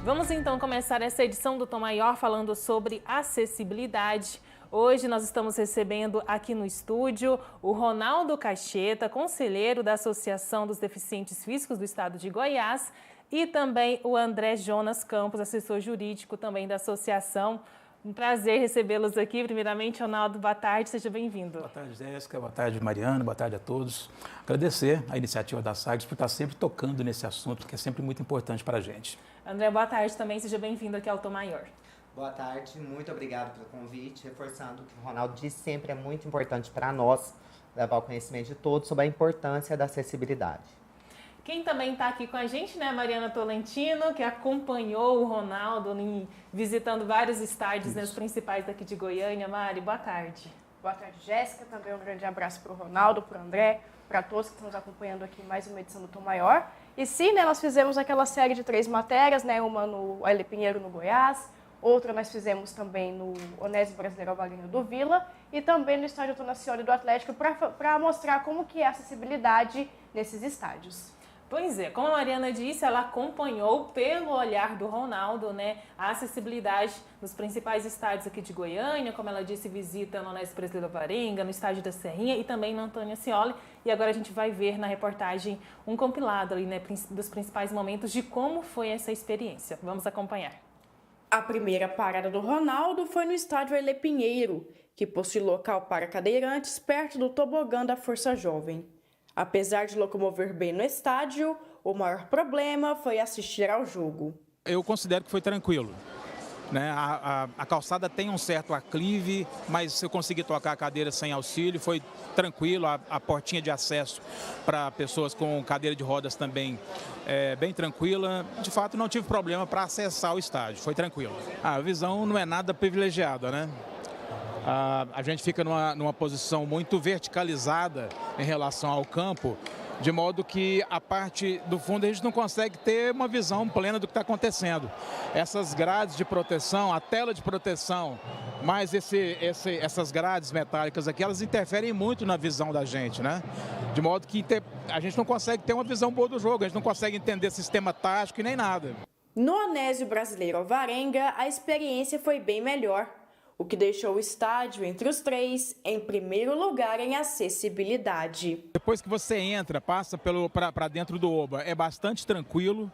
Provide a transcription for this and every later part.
Vamos então começar essa edição do Tom Maior falando sobre acessibilidade. Hoje nós estamos recebendo aqui no estúdio o Ronaldo Cacheta, conselheiro da Associação dos Deficientes Físicos do Estado de Goiás, e também o André Jonas Campos, assessor jurídico também da associação. Um prazer recebê-los aqui. Primeiramente, Ronaldo, boa tarde, seja bem-vindo. Boa tarde, Jéssica. Boa tarde, Mariana. Boa tarde a todos. Agradecer a iniciativa da SAGS por estar sempre tocando nesse assunto, que é sempre muito importante para a gente. André, boa tarde também, seja bem-vindo aqui ao Tom Maior. Boa tarde, muito obrigado pelo convite. Reforçando o que o Ronaldo disse, sempre é muito importante para nós levar o conhecimento de todos sobre a importância da acessibilidade. Quem também está aqui com a gente, né, Mariana Tolentino, que acompanhou o Ronaldo visitando vários estádios, né, os principais daqui de Goiânia. Mari, boa tarde. Boa tarde, Jéssica. Também um grande abraço para o Ronaldo, para o André, para todos que estão nos acompanhando aqui em mais uma edição do Tom Maior. E sim, né, nós fizemos aquela série de 3 matérias, né, uma no Aile Pinheiro, no Goiás, outra nós fizemos também no Onésio Brasileiro Alvarinho do Vila e também no estádio Tonacioli do Atlético para mostrar como que é a acessibilidade nesses estádios. Pois é, como a Mariana disse, ela acompanhou pelo olhar do Ronaldo, né, a acessibilidade nos principais estádios aqui de Goiânia, como ela disse, visita no Onésio Brasileiro Alvarenga, no estádio da Serrinha e também no Antônio Ascioli. E agora a gente vai ver na reportagem um compilado ali, né, dos principais momentos de como foi essa experiência. Vamos acompanhar. A primeira parada do Ronaldo foi no estádio Aile Pinheiro, que possui local para cadeirantes perto do tobogã da Força Jovem. Apesar de locomover bem no estádio, o maior problema foi assistir ao jogo. Eu considero que foi tranquilo, né? A calçada tem um certo aclive, mas eu consegui tocar a cadeira sem auxílio, foi tranquilo. A portinha de acesso para pessoas com cadeira de rodas também é bem tranquila. De fato, não tive problema para acessar o estádio, foi tranquilo. A visão não é nada privilegiada, né? A gente fica numa posição muito verticalizada em relação ao campo, de modo que a parte do fundo a gente não consegue ter uma visão plena do que está acontecendo. Essas grades de proteção, a tela de proteção, mais essas grades metálicas aqui, elas interferem muito na visão da gente, né? De modo que a gente não consegue ter uma visão boa do jogo, a gente não consegue entender sistema tático e nem nada. No Onésio Brasileiro Alvarenga, a experiência foi bem melhor, o que deixou o estádio entre os 3 em primeiro lugar em acessibilidade. Depois que você entra, passa para dentro do Oba, é bastante tranquilo.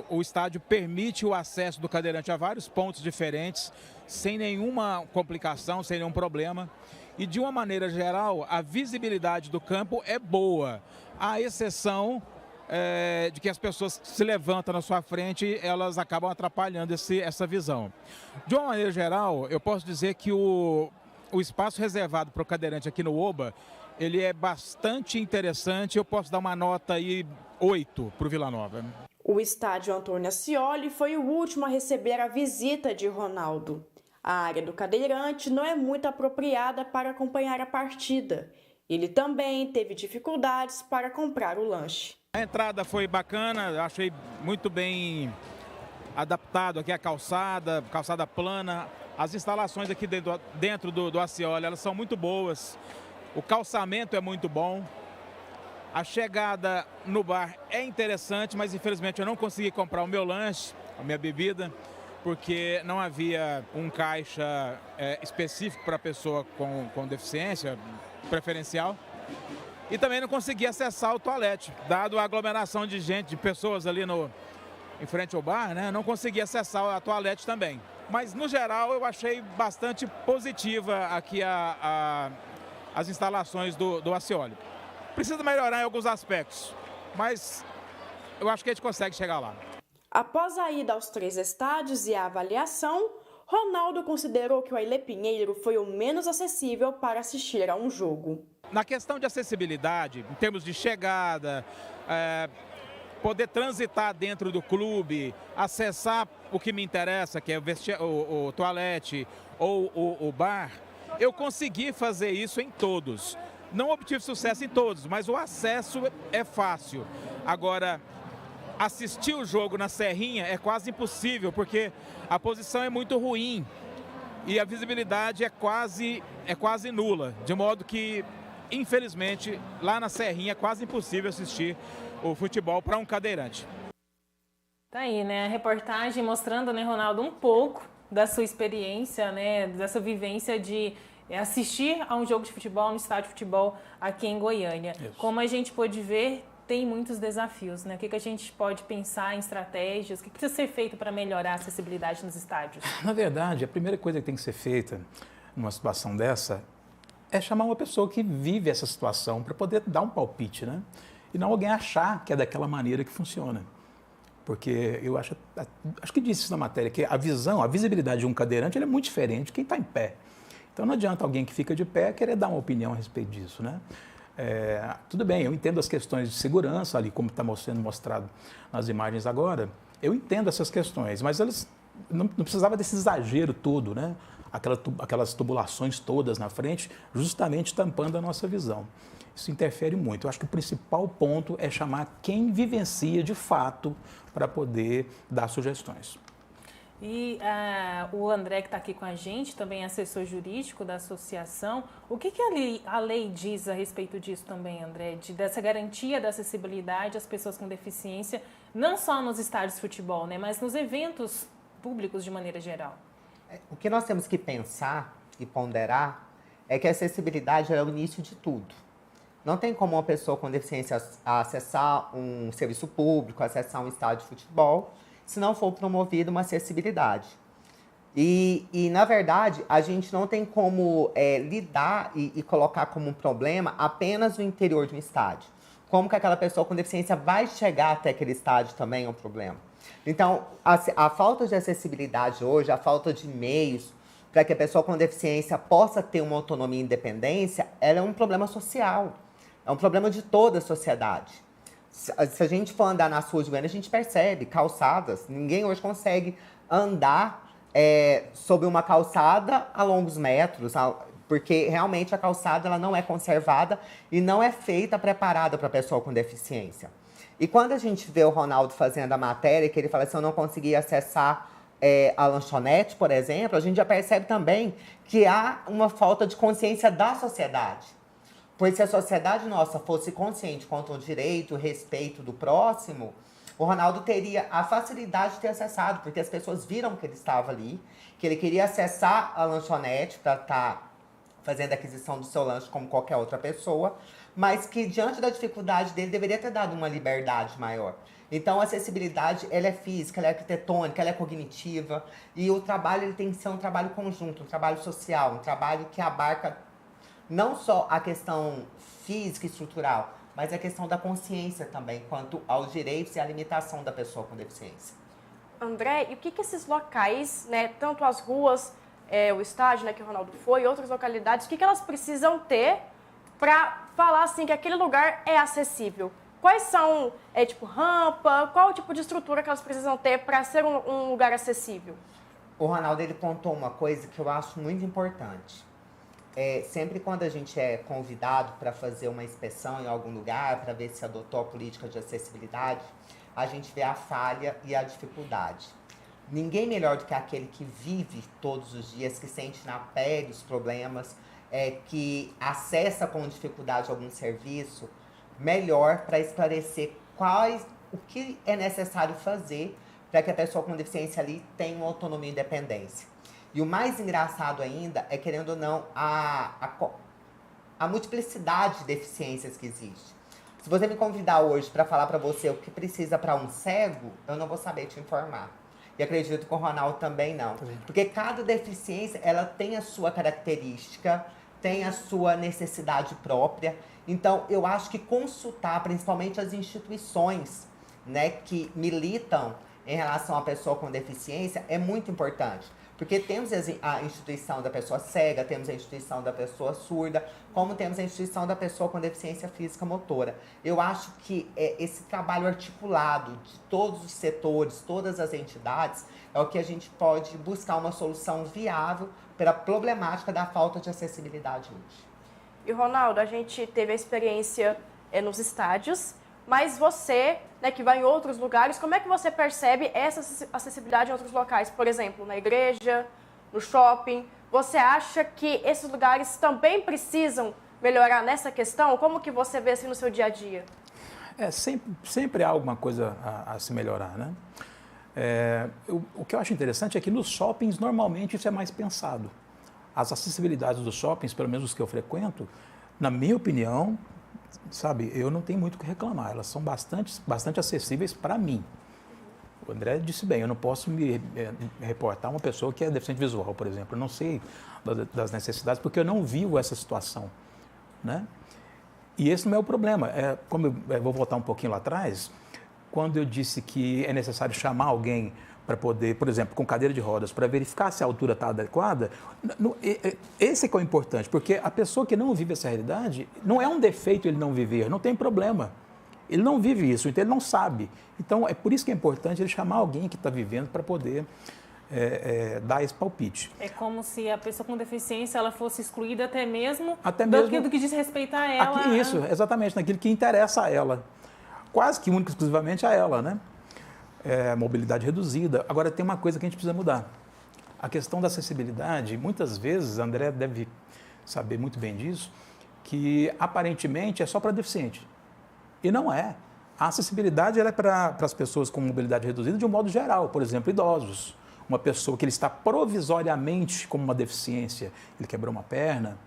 O estádio permite o acesso do cadeirante a vários pontos diferentes, sem nenhuma complicação, sem nenhum problema. E de uma maneira geral, a visibilidade do campo é boa, à exceção de que as pessoas que se levantam na sua frente, elas acabam atrapalhando essa visão. De uma maneira geral, eu posso dizer que o espaço reservado para o cadeirante aqui no Oba, ele é bastante interessante. Eu posso dar uma nota aí 8 para o Vila Nova. O estádio Antônio Ascioli foi o último a receber a visita de Ronaldo. A área do cadeirante não é muito apropriada para acompanhar a partida. Ele também teve dificuldades para comprar o lanche. A entrada foi bacana, eu achei muito bem adaptado aqui a calçada plana. As instalações aqui dentro do Ascioli, elas são muito boas. O calçamento é muito bom. A chegada no bar é interessante, mas infelizmente eu não consegui comprar o meu lanche, a minha bebida, porque não havia um caixa específico para pessoa com deficiência preferencial. E também não consegui acessar o toalete, dado a aglomeração de gente, de pessoas ali em frente ao bar, né? Não consegui acessar a toalete também. Mas, no geral, eu achei bastante positiva aqui as instalações do Ascioli. Precisa melhorar em alguns aspectos, mas eu acho que a gente consegue chegar lá. Após a ida aos 3 estádios e a avaliação, Ronaldo considerou que o Aile Pinheiro foi o menos acessível para assistir a um jogo. Na questão de acessibilidade, em termos de chegada, poder transitar dentro do clube, acessar o que me interessa, que é o toalete ou o bar, eu consegui fazer isso em todos. Não obtive sucesso em todos, mas o acesso é fácil. Agora, assistir o jogo na Serrinha é quase impossível, porque a posição é muito ruim e a visibilidade é quase nula, de modo que, infelizmente, lá na Serrinha é quase impossível assistir o futebol para um cadeirante. Tá aí, né? A reportagem mostrando, né, Ronaldo, um pouco da sua experiência, né, dessa vivência de assistir a um jogo de futebol no estádio de futebol aqui em Goiânia. Isso. Como a gente pôde ver, tem muitos desafios, né? O que a gente pode pensar em estratégias? O que precisa ser feito para melhorar a acessibilidade nos estádios? Na verdade, a primeira coisa que tem que ser feita numa situação dessa é chamar uma pessoa que vive essa situação para poder dar um palpite, né? E não alguém achar que é daquela maneira que funciona. Porque eu acho que disse isso na matéria, que a visibilidade de um cadeirante ele é muito diferente de quem está em pé. Então não adianta alguém que fica de pé querer dar uma opinião a respeito disso, né? Tudo bem, eu entendo as questões de segurança ali, como está sendo mostrado nas imagens agora, eu entendo essas questões, mas elas não precisava desse exagero todo, né? Aquelas tubulações todas na frente, justamente tampando a nossa visão. Isso interfere muito. Eu acho que o principal ponto é chamar quem vivencia de fato para poder dar sugestões. E o André, que está aqui com a gente, também é assessor jurídico da associação. O que a lei diz a respeito disso também, André? Dessa garantia da acessibilidade às pessoas com deficiência, não só nos estádios de futebol, né, mas nos eventos públicos de maneira geral. O que nós temos que pensar e ponderar é que a acessibilidade é o início de tudo. Não tem como uma pessoa com deficiência acessar um serviço público, acessar um estádio de futebol, se não for promovida uma acessibilidade. E na verdade, a gente não tem como lidar e colocar como um problema apenas o interior de um estádio. Como que aquela pessoa com deficiência vai chegar até aquele estádio também é um problema. Então, a falta de acessibilidade hoje, a falta de meios para que a pessoa com deficiência possa ter uma autonomia e independência, ela é um problema social. É um problema de toda a sociedade. Se a gente for andar nas ruas de Goiânia, a gente percebe calçadas. Ninguém hoje consegue andar sobre uma calçada a longos metros, porque realmente a calçada ela não é conservada e não é feita, preparada para a pessoa com deficiência. E quando a gente vê o Ronaldo fazendo a matéria, que ele fala assim, eu não consegui acessar a lanchonete, por exemplo, a gente já percebe também que há uma falta de consciência da sociedade. Pois se a sociedade nossa fosse consciente quanto ao direito, o respeito do próximo, o Ronaldo teria a facilidade de ter acessado, porque as pessoas viram que ele estava ali, que ele queria acessar a lanchonete para estar fazendo a aquisição do seu lanche como qualquer outra pessoa, mas que diante da dificuldade dele deveria ter dado uma liberdade maior. Então a acessibilidade ela é física, ela é arquitetônica, ela é cognitiva, e o trabalho ele tem que ser um trabalho conjunto, um trabalho social, um trabalho que abarca não só a questão física e estrutural, mas a questão da consciência também, quanto aos direitos e à limitação da pessoa com deficiência. André, e o que esses locais, né, tanto as ruas, o estádio, né, que o Ronaldo foi, e outras localidades, o que elas precisam ter para falar assim que aquele lugar é acessível? Quais são, tipo, rampa, qual o tipo de estrutura que elas precisam ter para ser um lugar acessível? O Ronaldo ele pontou uma coisa que eu acho muito importante. Sempre quando a gente é convidado para fazer uma inspeção em algum lugar, para ver se adotou a política de acessibilidade, a gente vê a falha e a dificuldade. Ninguém melhor do que aquele que vive todos os dias, que sente na pele os problemas, que acessa com dificuldade algum serviço, melhor para esclarecer o que é necessário fazer para que a pessoa com deficiência ali tenha uma autonomia e independência. E o mais engraçado ainda é, querendo ou não, a multiplicidade de deficiências que existe. Se você me convidar hoje para falar para você o que precisa para um cego, eu não vou saber te informar. E acredito que o Ronaldo também não. Porque cada deficiência, ela tem a sua característica, tem a sua necessidade própria. Então, eu acho que consultar, principalmente as instituições, né, que militam em relação à pessoa com deficiência, é muito importante. Porque temos a instituição da pessoa cega, temos a instituição da pessoa surda, como temos a instituição da pessoa com deficiência física motora. Eu acho que esse trabalho articulado de todos os setores, todas as entidades, é o que a gente pode buscar uma solução viável para a problemática da falta de acessibilidade hoje. E, Ronaldo, a gente teve a experiência nos estádios, mas você, né, que vai em outros lugares, como é que você percebe essa acessibilidade em outros locais? Por exemplo, na igreja, no shopping. Você acha que esses lugares também precisam melhorar nessa questão? Como que você vê assim no seu dia a dia? Sempre há alguma coisa a se melhorar, né? O que eu acho interessante é que nos shoppings, normalmente, isso é mais pensado. As acessibilidades dos shoppings, pelo menos os que eu frequento, na minha opinião, sabe, eu não tenho muito o que reclamar. Elas são bastante acessíveis para mim. O André disse bem, eu não posso me reportar uma pessoa que é deficiente visual, por exemplo. Eu não sei das necessidades, porque eu não vivo essa situação, né? E esse não é o problema. Como eu vou voltar um pouquinho lá atrás, quando eu disse que é necessário chamar alguém para poder, por exemplo, com cadeira de rodas, para verificar se a altura está adequada, esse que é o importante, porque a pessoa que não vive essa realidade, não é um defeito ele não viver, não tem problema. Ele não vive isso, então ele não sabe. Então, é por isso que é importante ele chamar alguém que está vivendo para poder dar esse palpite. É como se a pessoa com deficiência ela fosse excluída até mesmo do que diz respeito a ela. Isso, exatamente, naquilo que interessa a ela. Quase que única e exclusivamente a ela, né? Mobilidade reduzida. Agora, tem uma coisa que a gente precisa mudar. A questão da acessibilidade, muitas vezes, André deve saber muito bem disso, que aparentemente é só para deficiente. E não é. A acessibilidade ela é para as pessoas com mobilidade reduzida de um modo geral, por exemplo, idosos. Uma pessoa que ele está provisoriamente com uma deficiência, ele quebrou uma perna,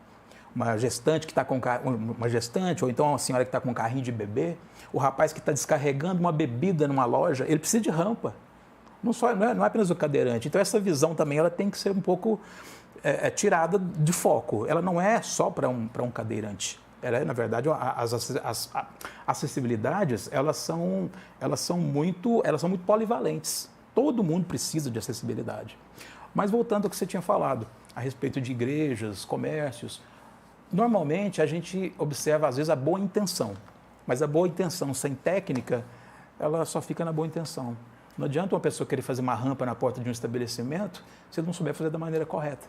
uma gestante que está com uma gestante, ou então uma senhora que está com um carrinho de bebê, o rapaz que está descarregando uma bebida numa loja, ele precisa de rampa. Não é apenas o cadeirante. Então essa visão também ela tem que ser um pouco tirada de foco. Ela não é só para um cadeirante. Ela na verdade, as acessibilidades elas são muito polivalentes. Todo mundo precisa de acessibilidade. Mas voltando ao que você tinha falado, a respeito de igrejas, comércios, normalmente a gente observa às vezes a boa intenção, mas a boa intenção sem técnica, ela só fica na boa intenção. Não adianta uma pessoa querer fazer uma rampa na porta de um estabelecimento se ele não souber fazer da maneira correta.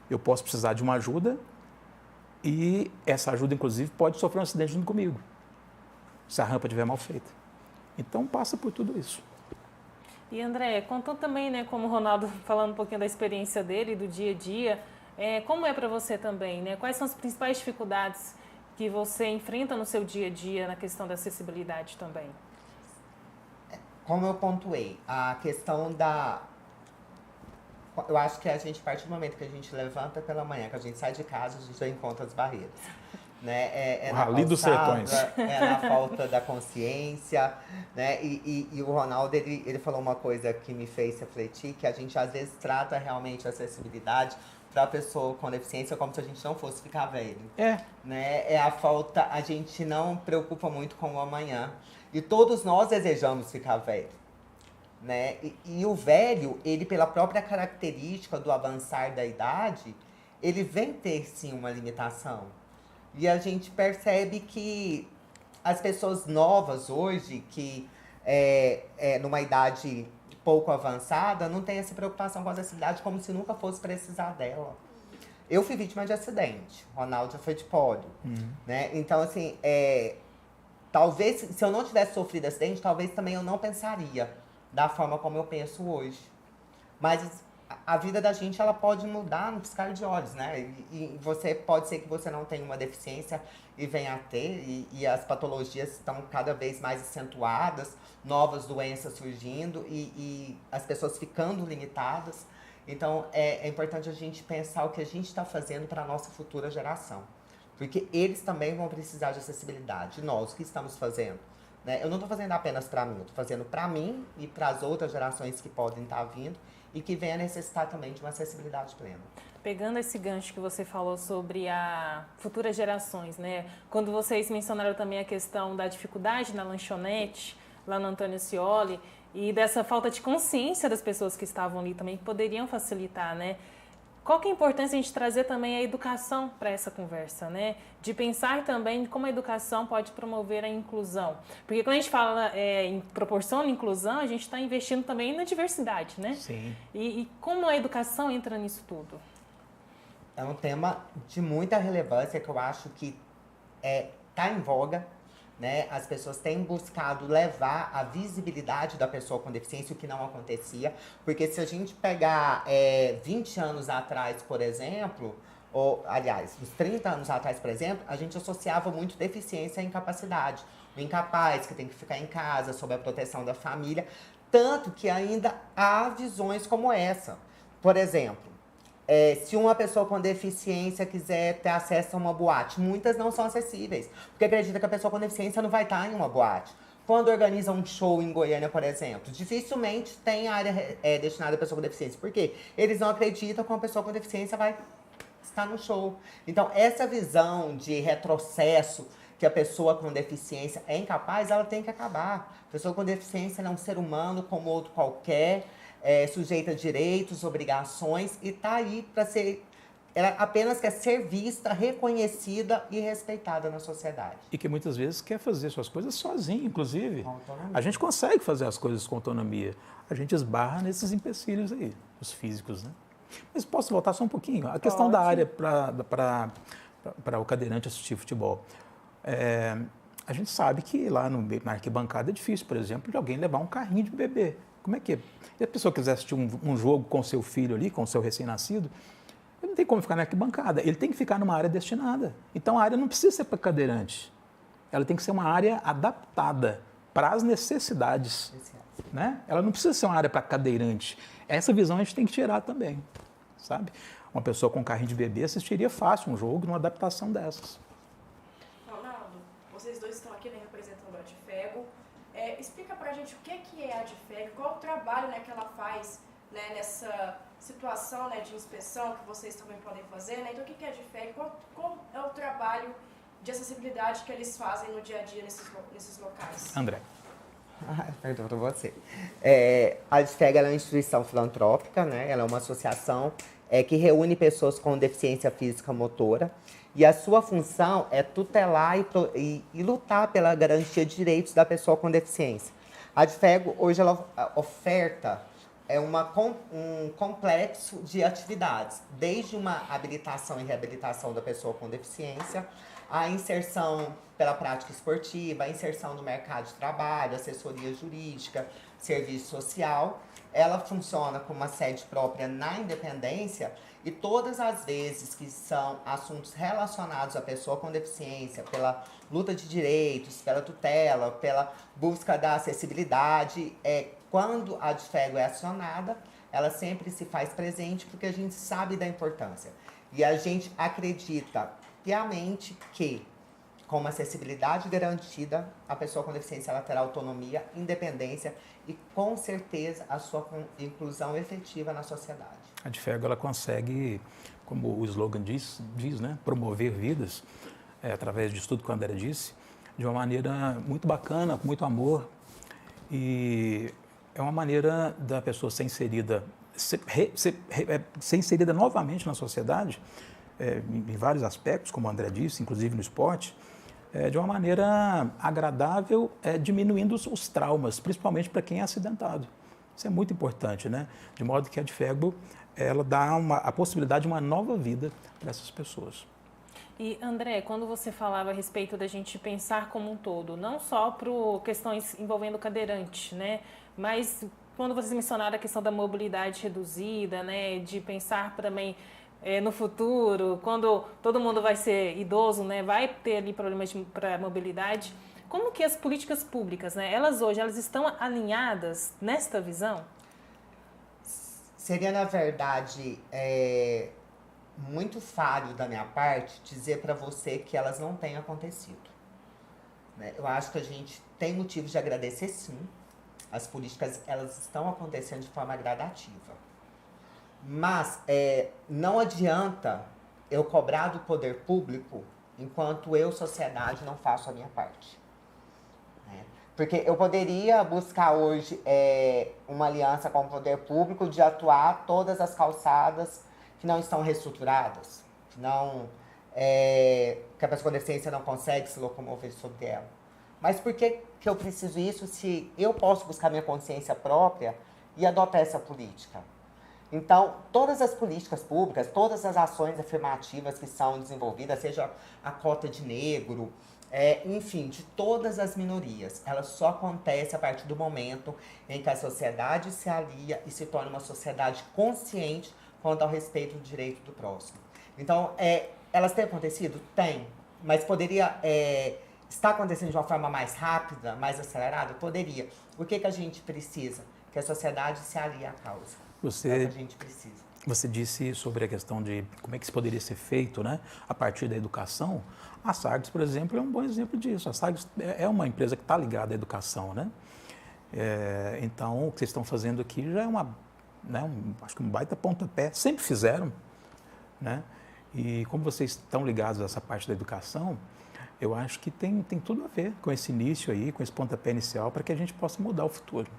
Eu posso precisar de uma ajuda e essa ajuda, inclusive, pode sofrer um acidente junto comigo, se a rampa estiver mal feita. Então, passa por tudo isso. E André, contando também, né, como o Ronaldo falando um pouquinho da experiência dele, do dia a dia, como é para você também, né? Quais são as principais dificuldades que você enfrenta no seu dia a dia na questão da acessibilidade também? Como eu pontuei, a questão eu acho que a gente, a partir do momento que a gente levanta pela manhã, que a gente sai de casa, a gente já encontra as barreiras. Né? O Rally dos Sertões. É na falta da consciência, né? E o Ronaldo, ele falou uma coisa que me fez refletir, que a gente às vezes trata realmente a acessibilidade para a pessoa com deficiência como se a gente não fosse ficar velho. Né? É a falta, a gente não preocupa muito com o amanhã. E todos nós desejamos ficar velho. Né? E o velho, ele pela própria característica do avançar da idade, ele vem ter sim uma limitação. E a gente percebe que as pessoas novas hoje, que numa idade pouco avançada, não têm essa preocupação com a acessibilidade como se nunca fosse precisar dela. Eu fui vítima de acidente, o Ronaldo já foi de pódio. Né? Então, assim, talvez, se eu não tivesse sofrido acidente, talvez também eu não pensaria da forma como eu penso hoje. Mas a vida da gente, ela pode mudar no piscar de olhos, né? E pode ser que você não tenha uma deficiência e venha a ter, e as patologias estão cada vez mais acentuadas, novas doenças surgindo e as pessoas ficando limitadas. Então, é importante a gente pensar o que a gente está fazendo para a nossa futura geração. Porque eles também vão precisar de acessibilidade. Nós, o que estamos fazendo? Né? Eu não estou fazendo apenas para mim, eu estou fazendo para mim e para as outras gerações que podem estar vindo e que venham a necessitar também de uma acessibilidade plena. Pegando esse gancho que você falou sobre as futuras gerações, né? Quando vocês mencionaram também a questão da dificuldade na lanchonete, lá no Antônio Scioli, e dessa falta de consciência das pessoas que estavam ali também, que poderiam facilitar, né? Qual que é a importância de a gente trazer também a educação para essa conversa, né? De pensar também como a educação pode promover a inclusão. Porque quando a gente fala em proporção de inclusão, a gente está investindo também na diversidade, né? Sim. E como a educação entra nisso tudo? É um tema de muita relevância que eu acho que está em voga. Né? As pessoas têm buscado levar a visibilidade da pessoa com deficiência, o que não acontecia. Porque se a gente pegar 20 anos atrás, por exemplo, ou, aliás, uns 30 anos atrás, por exemplo, a gente associava muito deficiência à incapacidade. O incapaz, que tem que ficar em casa, sob a proteção da família. Tanto que ainda há visões como essa. Por exemplo, se uma pessoa com deficiência quiser ter acesso a uma boate, muitas não são acessíveis, porque acredita que a pessoa com deficiência não vai estar em uma boate. Quando organiza um show em Goiânia, por exemplo, dificilmente tem área destinada à pessoa com deficiência. Por quê? Eles não acreditam que uma pessoa com deficiência vai estar no show. Então, essa visão de retrocesso, que a pessoa com deficiência é incapaz, ela tem que acabar. A pessoa com deficiência é um ser humano como outro qualquer, sujeita a direitos, obrigações, e está aí para ser... Ela apenas quer ser vista, reconhecida e respeitada na sociedade. E que muitas vezes quer fazer suas coisas sozinho, inclusive. Com autonomia. A gente consegue fazer as coisas com autonomia. A gente esbarra nesses empecilhos aí, os físicos, né? Mas posso voltar só um pouquinho? A questão da área para o cadeirante assistir futebol. A gente sabe que lá na arquibancada é difícil, por exemplo, de alguém levar um carrinho de bebê. Como é que é? Se a pessoa quiser assistir um jogo com seu filho ali, com seu recém-nascido, ele não tem como ficar na arquibancada, ele tem que ficar numa área destinada. Então a área não precisa ser para cadeirante, ela tem que ser uma área adaptada para as necessidades, né? Ela não precisa ser uma área para cadeirante. Essa visão a gente tem que tirar também, sabe? Uma pessoa com carrinho de bebê assistiria fácil um jogo, uma adaptação dessas. Ronaldo, vocês dois estão aqui, né, representando a Adfego. Explica pra gente o que é a Adfego, qual o trabalho, né, que ela faz, né, nessa situação, né, de inspeção que vocês também podem fazer, né? Então, o que é a Adfego? Qual é o trabalho de acessibilidade que eles fazem no dia a dia nesses locais? André. Pergunto a você. A Adfego é uma instituição filantrópica, né? Ela é uma associação que reúne pessoas com deficiência física motora, e a sua função é tutelar e lutar pela garantia de direitos da pessoa com deficiência. A Adfego, hoje, ela oferta um complexo de atividades, desde uma habilitação e reabilitação da pessoa com deficiência, a inserção pela prática esportiva, a inserção no mercado de trabalho, assessoria jurídica, serviço social. Ela funciona com uma sede própria na Independência, e todas as vezes que são assuntos relacionados à pessoa com deficiência, pela luta de direitos, pela tutela, pela busca da acessibilidade, quando a Adfego é acionada, ela sempre se faz presente, porque a gente sabe da importância. E a gente acredita piamente que, com uma acessibilidade garantida, a pessoa com deficiência ela terá autonomia, independência e, com certeza, a sua inclusão efetiva na sociedade. A Adfego, ela consegue, como o slogan diz, né, promover vidas, através disso tudo que o André disse, de uma maneira muito bacana, com muito amor, e é uma maneira da pessoa ser inserida, ser inserida novamente na sociedade, em vários aspectos, como o André disse, inclusive no esporte, de uma maneira agradável, diminuindo os traumas, principalmente para quem é acidentado. Isso é muito importante, né? De modo que a Adfego, ela dá a possibilidade de uma nova vida para essas pessoas. E, André, quando você falava a respeito da gente pensar como um todo, não só para questões envolvendo cadeirante, né? Mas quando vocês mencionaram a questão da mobilidade reduzida, né? De pensar também no futuro, quando todo mundo vai ser idoso, né? Vai ter ali problemas para mobilidade. Como que as políticas públicas, né? Elas estão alinhadas nesta visão? Seria, na verdade, muito falho da minha parte dizer para você que elas não têm acontecido, né? Eu acho que a gente tem motivo de agradecer, sim. As políticas, elas estão acontecendo de forma gradativa. Mas não adianta eu cobrar do poder público enquanto eu, sociedade, não faço a minha parte, né? Porque eu poderia buscar hoje uma aliança com o poder público de atuar todas as calçadas que não estão reestruturadas, que a pessoa com deficiência não consegue se locomover sobre ela. Mas por que eu preciso isso se eu posso buscar minha consciência própria e adotar essa política? Então, todas as políticas públicas, todas as ações afirmativas que são desenvolvidas, seja a cota de negro, enfim, de todas as minorias, ela só acontece a partir do momento em que a sociedade se alia e se torna uma sociedade consciente quanto ao respeito do direito do próximo. Então, elas têm acontecido? Tem, mas poderia estar acontecendo de uma forma mais rápida, mais acelerada? Poderia. O que a gente precisa? que a sociedade se alie à causa. É o que Você, a gente precisa. você disse sobre a questão de como é que isso poderia ser feito, né, a partir da educação. A Sagres, por exemplo, é um bom exemplo disso. A Sagres é uma empresa que está ligada à educação, né? Então, o que vocês estão fazendo aqui já é acho que um baita pontapé. Sempre fizeram, né? E como vocês estão ligados a essa parte da educação, eu acho que tem tudo a ver com esse início aí, com esse pontapé inicial, para que a gente possa mudar o futuro.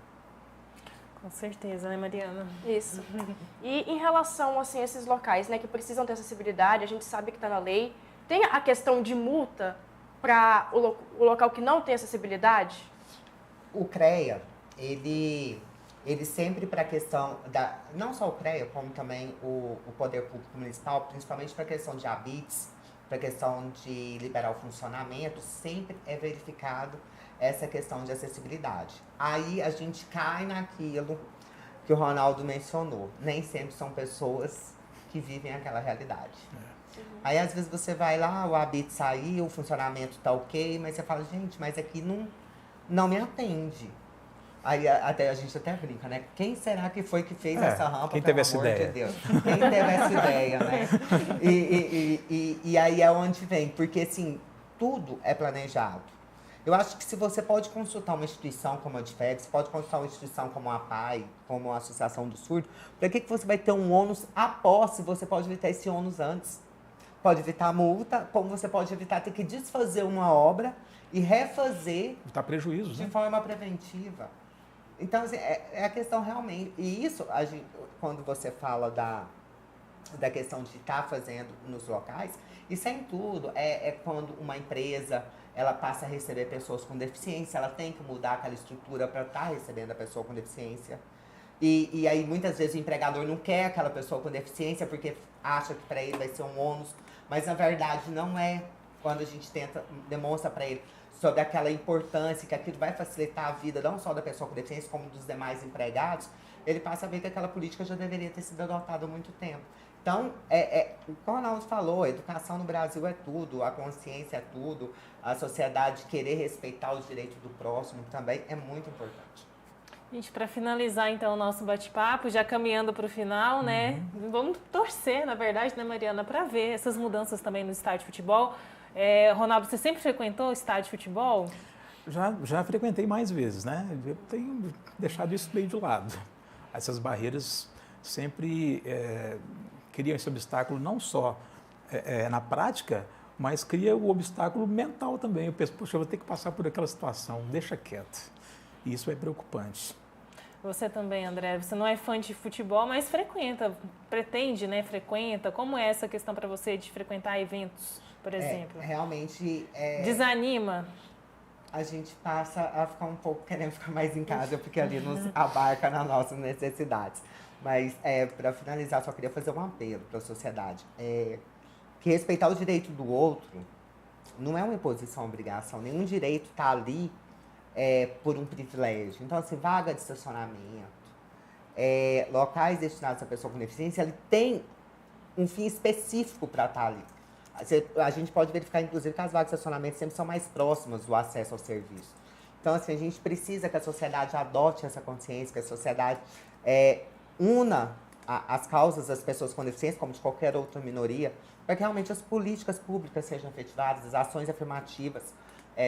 Com certeza, né, Mariana? Isso. E em relação, assim, a esses locais, né, que precisam ter acessibilidade, a gente sabe que está na lei, tem a questão de multa para o local que não tem acessibilidade? O CREA, ele sempre para a questão não só o CREA, como também o Poder Público Municipal, principalmente para a questão de habites, para a questão de liberar o funcionamento, sempre é verificado essa questão de acessibilidade. Aí a gente cai naquilo que o Ronaldo mencionou. Nem sempre são pessoas que vivem aquela realidade. Aí às vezes você vai lá, o habite saiu, o funcionamento tá ok, mas você fala, gente, mas aqui não me atende. Aí a gente até brinca, né? Quem será que foi que fez essa rampa, quem teve essa pelo amor ideia? de Deus? Quem teve essa ideia, né? E aí é onde vem, porque assim, tudo é planejado. Eu acho que se você pode consultar uma instituição como a DFEG, você pode consultar uma instituição como a PAI, como a Associação do Surdo, para que você vai ter um ônus após, se você pode evitar esse ônus antes? Pode evitar multa, como você pode evitar ter que desfazer uma obra e refazer Evitar prejuízos, de né? forma preventiva. Então, assim, é a questão realmente... E isso, quando você fala da questão de estar fazendo nos locais, isso é em tudo. É quando uma empresa ela passa a receber pessoas com deficiência, ela tem que mudar aquela estrutura para estar recebendo a pessoa com deficiência. E aí, muitas vezes, o empregador não quer aquela pessoa com deficiência porque acha que para ele vai ser um ônus, mas, na verdade, não é. Quando a gente demonstra para ele sobre aquela importância, que aquilo vai facilitar a vida não só da pessoa com deficiência, como dos demais empregados, ele passa a ver que aquela política já deveria ter sido adotada há muito tempo. Então, o que o Ronaldo falou, a educação no Brasil é tudo, a consciência é tudo, a sociedade querer respeitar os direitos do próximo também é muito importante. Gente, para finalizar então o nosso bate-papo, já caminhando para o final, né? Vamos torcer, na verdade, né, Mariana, para ver essas mudanças também no estádio de futebol. Ronaldo, você sempre frequentou o estádio de futebol? Já frequentei mais vezes, né? Eu tenho deixado isso meio de lado. Essas barreiras sempre criam esse obstáculo não só na prática, mas cria o obstáculo mental também. Eu penso, poxa, eu vou ter que passar por aquela situação, deixa quieto. E isso é preocupante. Você também, André, você não é fã de futebol, mas pretende, né? Frequenta. Como é essa questão para você de frequentar eventos, por exemplo? Realmente... Desanima? A gente passa a ficar um pouco querendo ficar mais em casa, porque ali nos abarca nas nossas necessidades. Mas, para finalizar, só queria fazer um apelo para a sociedade. Que respeitar o direito do outro não é uma imposição, uma obrigação. Nenhum direito está ali por um privilégio. Então, assim, vaga de estacionamento, locais destinados à pessoa com deficiência, ele tem um fim específico para estar ali. A gente pode verificar, inclusive, que as vagas de estacionamento sempre são mais próximas do acesso ao serviço. Então, assim, a gente precisa que a sociedade adote essa consciência, que a sociedade una as causas das pessoas com deficiência, como de qualquer outra minoria, para que realmente as políticas públicas sejam efetivadas, as ações afirmativas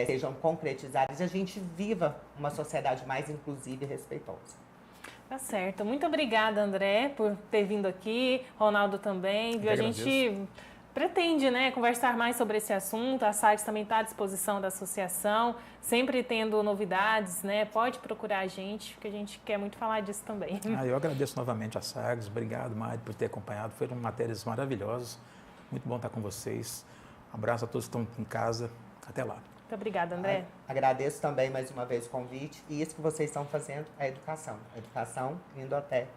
sejam concretizadas e a gente viva uma sociedade mais inclusiva e respeitosa. Tá certo. Muito obrigada, André, por ter vindo aqui. Ronaldo também. Viu? A gente pretende, né, conversar mais sobre esse assunto. A Sagres também está à disposição da associação, sempre tendo novidades, né? Pode procurar a gente, porque a gente quer muito falar disso também. Eu agradeço novamente a Sagres. Obrigado, Mari, por ter acompanhado. Foram matérias maravilhosas. Muito bom estar com vocês. Um abraço a todos que estão em casa. Até lá. Muito obrigada, André. Agradeço também mais uma vez o convite. E isso que vocês estão fazendo é educação. Educação indo até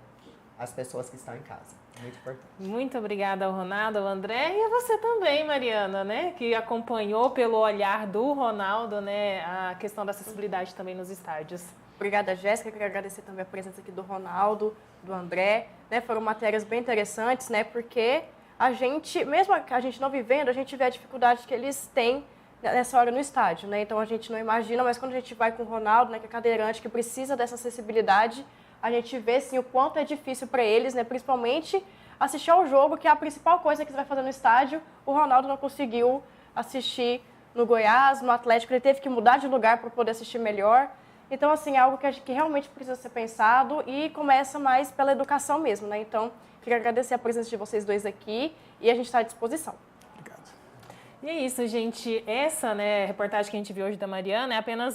as pessoas que estão em casa. Muito importante. Muito obrigada ao Ronaldo, ao André e a você também, Mariana, né? Que acompanhou pelo olhar do Ronaldo, né? A questão da acessibilidade também nos estádios. Obrigada, Jéssica. Quero agradecer também a presença aqui do Ronaldo, do André. Né? Foram matérias bem interessantes, né? Porque a gente, mesmo a gente não vivendo, a gente vê a dificuldade que eles têm nessa hora no estádio, né? Então a gente não imagina, mas quando a gente vai com o Ronaldo, né, que é cadeirante, que precisa dessa acessibilidade, a gente vê sim o quanto é difícil para eles, né? Principalmente assistir ao jogo, que é a principal coisa que você vai fazer no estádio. O Ronaldo não conseguiu assistir no Goiás, no Atlético, ele teve que mudar de lugar para poder assistir melhor. Então, assim, é algo que realmente precisa ser pensado e começa mais pela educação mesmo, né? Então, queria agradecer a presença de vocês dois aqui e a gente está à disposição. Obrigado. E é isso, gente. Essa, né, reportagem que a gente viu hoje da Mariana é apenas